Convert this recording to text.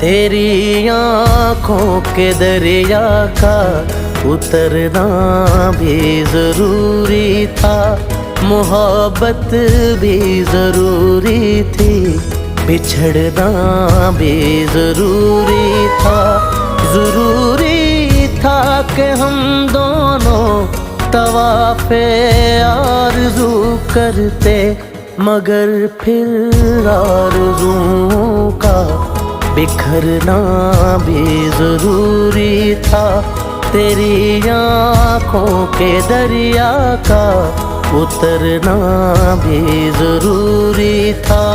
तेरी आँखों के दरिया का उतरना भी जरूरी था, मोहब्बत भी जरूरी थी, बिछड़ना भी जरूरी था। जरूरी था कि हम दोनों तवाफ़े आरज़ू करते, मगर फिर आरज़ुओं का बिखरना भी जरूरी था। तेरी आँखों के दरिया का उतरना भी जरूरी था।